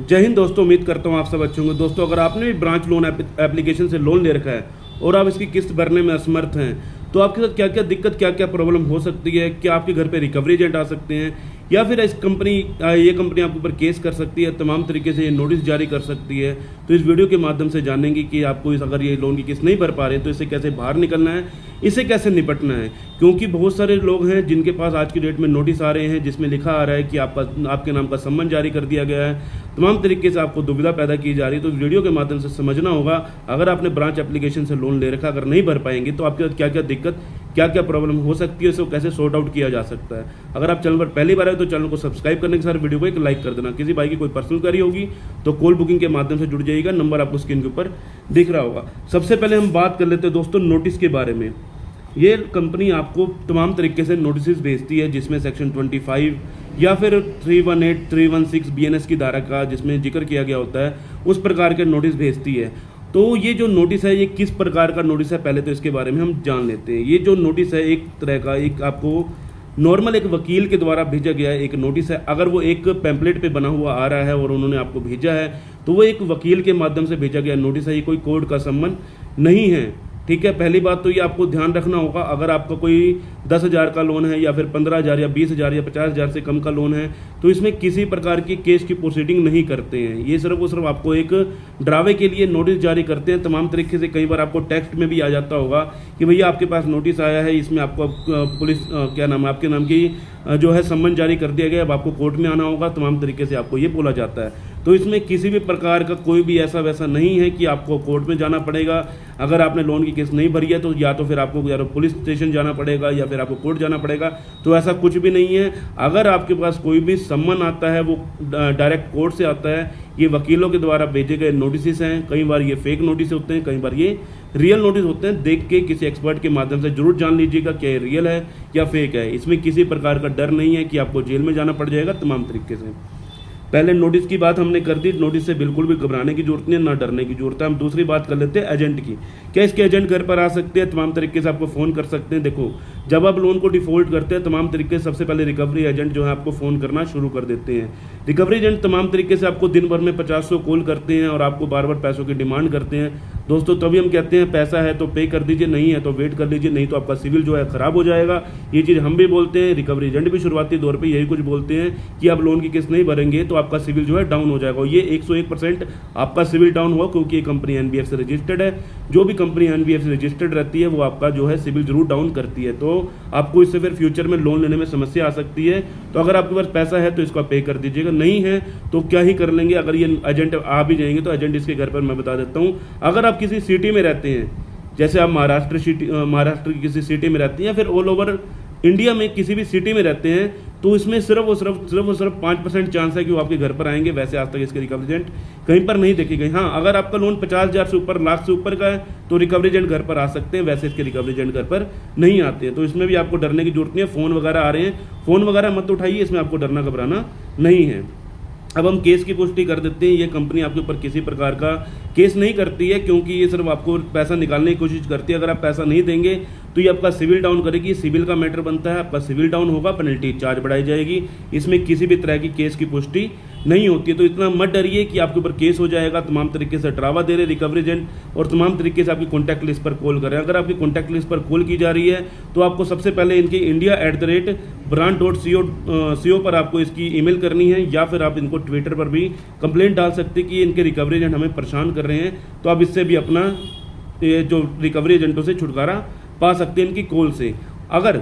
जय हिंद दोस्तों, उम्मीद करता हूँ आप सब अच्छे होंगे। दोस्तों, अगर आपने भी ब्रांच लोन एप्लीकेशन से लोन ले रखा है और आप इसकी किस्त भरने में असमर्थ हैं, तो आपके साथ क्या क्या दिक्कत, क्या क्या प्रॉब्लम हो सकती है, क्या आपके घर पे रिकवरी एजेंट आ सकते हैं या फिर ये कंपनी आपके ऊपर केस कर सकती है, तमाम तरीके से ये नोटिस जारी कर सकती है। तो इस वीडियो के माध्यम से जानेंगे कि आपको अगर ये लोन की किस्त नहीं भर पा रहे तो इससे कैसे बाहर निकलना है, इससे कैसे निपटना है। क्योंकि बहुत सारे लोग हैं जिनके पास आज की डेट में नोटिस आ रहे हैं जिसमें लिखा आ रहा है कि आपके नाम का सम्मन जारी कर दिया गया है, तमाम तरीके से आपको दुविधा पैदा की जा रही है। तो वीडियो के माध्यम से समझना होगा, अगर आपने ब्रांच एप्लीकेशन से लोन ले रखा, अगर नहीं भर पाएंगे तो आपके साथ क्या क्या दिक्कत, क्या क्या प्रॉब्लम हो सकती है, इसको कैसे सॉर्ट आउट किया जा सकता है। अगर आप चैनल पर पहली बार आए तो चैनल को सब्सक्राइब करने के साथ वीडियो को एक लाइक कर देना। किसी भाई की कोई पर्सनल क्वेरी होगी तो कॉल बुकिंग के माध्यम से जुड़ जाइएगा, नंबर आपको स्क्रीन के ऊपर दिख रहा होगा। सबसे पहले हम बात कर लेते हैं दोस्तों नोटिस के बारे में। ये कंपनी आपको तमाम तरीके से नोटिस भेजती है, जिसमें सेक्शन 25 या फिर 318, 316 BNS की धारा का जिसमें जिक्र किया गया होता है, उस प्रकार के नोटिस भेजती है। तो ये जो नोटिस है ये किस प्रकार का नोटिस है, पहले तो इसके बारे में हम जान लेते हैं। ये जो नोटिस है एक तरह का एक आपको नॉर्मल एक वकील के द्वारा भेजा गया एक नोटिस है। अगर वो एक पैम्पलेट पे बना हुआ आ रहा है और उन्होंने आपको भेजा है तो वो एक वकील के माध्यम से भेजा गया नोटिस है, ये कोई कोर्ट का सम्मन नहीं है। ठीक है, पहली बात तो ये आपको ध्यान रखना होगा। अगर आपका कोई 10,000 का लोन है या फिर 15,000 या 20,000 या 50,000 से कम का लोन है तो इसमें किसी प्रकार की केस की प्रोसीडिंग नहीं करते हैं। ये सिर्फ और सिर्फ आपको एक डरावे के लिए नोटिस जारी करते हैं। तमाम तरीके से कई बार आपको टेक्स्ट में भी आ जाता होगा कि भैया आपके पास नोटिस आया है, इसमें आपको पुलिस क्या नाम है, आपके नाम की जो है सम्मन जारी कर दिया गया, अब आपको कोर्ट में आना होगा। तमाम तरीके से आपको ये बोला जाता है। तो इसमें किसी भी प्रकार का कोई भी ऐसा वैसा नहीं है कि आपको कोर्ट में जाना पड़ेगा। अगर आपने लोन की किस्त नहीं भरी है तो या तो फिर आपको या तो पुलिस स्टेशन जाना पड़ेगा या फिर आपको कोर्ट जाना पड़ेगा। तो ऐसा कुछ भी नहीं है। अगर आपके पास कोई भी सम्मन आता है वो डायरेक्ट कोर्ट से आता है। ये वकीलों के द्वारा भेजे गए नोटिस हैं। कई बार ये फेक नोटिस होते हैं, कई बार ये रियल नोटिस होते हैं। देख के किसी एक्सपर्ट के माध्यम से जरूर जान लीजिएगा क्या ये रियल है या फेक है। इसमें किसी प्रकार का डर नहीं है कि आपको जेल में जाना पड़ जाएगा तमाम तरीके से। पहले नोटिस की बात हमने कर दी। नोटिस से बिल्कुल भी घबराने की जरूरत नहीं है, ना डरने की जरूरत है। हम दूसरी बात कर लेते हैं एजेंट की। क्या इसके एजेंट घर पर आ सकते हैं, तमाम तरीके से आपको फ़ोन कर सकते हैं। देखो, जब आप लोन को डिफ़ॉल्ट करते हैं तमाम तरीके से सबसे पहले रिकवरी एजेंट जो है आपको फ़ोन करना शुरू कर देते हैं। रिकवरी एजेंट तमाम तरीके से आपको दिन भर में 50 कॉल करते हैं और आपको बार बार पैसों की डिमांड करते हैं। दोस्तों, तभी हम कहते हैं पैसा है तो पे कर दीजिए, नहीं है तो वेट कर लीजिए, नहीं तो आपका सिविल जो है ख़राब हो जाएगा। ये चीज़ हम भी बोलते हैं, रिकवरी एजेंट भी शुरुआती दौर पर यही कुछ बोलते हैं कि आप लोन की किस्त नहीं भरेंगे तो आपका सिविल जो है डाउन हो जाएगा। ये 101% आपका सिविल डाउन हुआ, क्योंकि ये कंपनी NBFC से रजिस्टर्ड है। जो भी कंपनी NBFC से रजिस्टर्ड रहती है वो आपका जो है सिविल जरूर डाउन करती है। तो आपको इससे फिर फ्यूचर में लोन लेने में समस्या आ सकती है। तो अगर आपके पास पैसा है तो इसको पे कर दीजिएगा, नहीं है तो क्या ही कर लेंगे। अगर ये एजेंट आ भी जाएंगे तो एजेंट इसके घर पर मैं बता देता हूँ, अगर आप किसी सिटी में रहते हैं, जैसे आप महाराष्ट्र की किसी सिटी में रहते हैं या फिर ऑल ओवर इंडिया में किसी भी सिटी में रहते हैं, तो इसमें सिर्फ और सिर्फ 5% चांस है कि वो आपके घर पर आएंगे। वैसे आज तक इसके रिकवरी एजेंट कहीं पर नहीं देखे गए। हाँ, अगर आपका लोन 50,000 से ऊपर, लाख से ऊपर का है तो रिकवरी एजेंट घर पर आ सकते हैं। वैसे इसके रिकवरी एजेंट घर पर नहीं आते हैं। तो इसमें भी आपको डरने की जरूरत नहीं है। फ़ोन वगैरह आ रहे हैं, फ़ोन वगैरह मत उठाइए, इसमें आपको डरना घबराना नहीं है। अब हम केस की पुष्टि कर देते हैं। ये कंपनी आपके ऊपर किसी प्रकार का केस नहीं करती है, क्योंकि ये सिर्फ आपको पैसा निकालने की कोशिश करती है। अगर आप पैसा नहीं देंगे तो ये आपका सिविल डाउन करेगी। सिविल का मैटर बनता है, आपका सिविल डाउन होगा, पेनल्टी चार्ज बढ़ाई जाएगी। इसमें किसी भी तरह की केस की पुष्टि नहीं होती है। तो इतना मत डरिए कि आपके ऊपर केस हो जाएगा। तमाम तरीके से डरावा दे रहे रिकवरी एजेंट और तमाम तरीके से आपकी कॉन्टैक्ट लिस्ट पर कॉल करें। अगर आपकी कॉन्टैक्ट लिस्ट पर कॉल की जा रही है तो आपको सबसे पहले इनकी india@branch.co पर आपको इसकी ईमेल करनी है, या फिर आप इनको ट्विटर पर भी कंप्लेंट डाल सकते हैं कि इनके रिकवरी एजेंट हमें परेशान कर रहे हैं। तो आप इससे भी अपना ये जो रिकवरी एजेंटों से छुटकारा पा सकते हैं इनकी कॉल से। अगर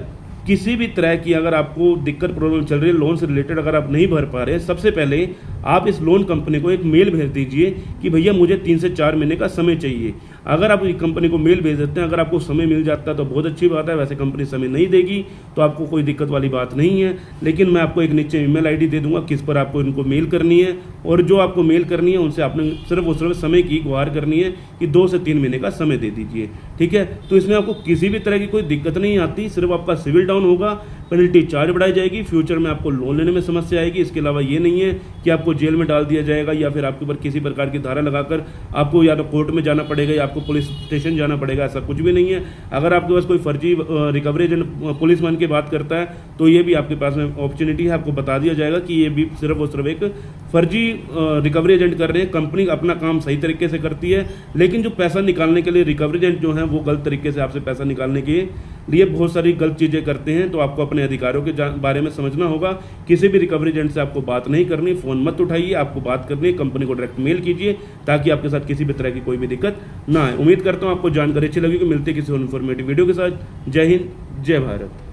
किसी भी तरह की अगर आपको दिक्कत प्रॉब्लम चल रही है लोन से रिलेटेड, अगर आप नहीं भर पा रहे हैं, सबसे पहले आप इस लोन कंपनी को एक मेल भेज दीजिए कि भैया मुझे 3 से 4 महीने का समय चाहिए। अगर आप कंपनी को मेल भेज देते हैं, अगर आपको समय मिल जाता है तो बहुत अच्छी बात है। वैसे कंपनी समय नहीं देगी तो आपको कोई दिक्कत वाली बात नहीं है, लेकिन मैं आपको एक नीचे ईमेल आईडी दे दूंगा किस पर आपको इनको मेल करनी है। और जो आपको मेल करनी है उनसे आपने सिर्फ और सिर्फ समय की गुहार करनी है कि 2 से 3 महीने का समय दे दीजिए। ठीक है, तो इसमें आपको किसी भी तरह की कोई दिक्कत नहीं आती। सिर्फ आपका सिविल डाउन होगा, पेनल्टी चार्ज बढ़ाई जाएगी, फ्यूचर में आपको लोन लेने में समस्या आएगी। इसके अलावा ये नहीं है कि आपको आपको जेल में डाल दिया जाएगा या फिर आपके ऊपर किसी प्रकार की धारा लगाकर आपको या तो कोर्ट में जाना पड़ेगा या आपको पुलिस स्टेशन जाना पड़ेगा। ऐसा कुछ भी नहीं है। अगर आपके पास कोई फर्जी रिकवरी एजेंट पुलिस बन के बात करता है तो ये भी आपके पास में अपॉर्चुनिटी है, आपको बता दिया जाएगा कि ये भी सिर्फ और सिर्फ एक फर्जी रिकवरी एजेंट कर रहे हैं। कंपनी अपना काम सही तरीके से करती है, लेकिन जो पैसा निकालने के लिए रिकवरी एजेंट जो हैं वो गलत तरीके से आपसे पैसा निकालने के लिए बहुत सारी गलत चीज़ें करते हैं। तो आपको अपने अधिकारों के बारे में समझना होगा। किसी भी रिकवरी एजेंट से आपको बात नहीं करनी, फ़ोन मत उठाइए, आपको बात करनी है कंपनी को डायरेक्ट मेल कीजिए ताकि आपके साथ किसी भी तरह की कोई भी दिक्कत ना आए। उम्मीद करता हूँ आपको जानकारी अच्छी लगी कि मिलते किसी और इन्फॉर्मेटिव वीडियो के साथ। जय हिंद, जय भारत।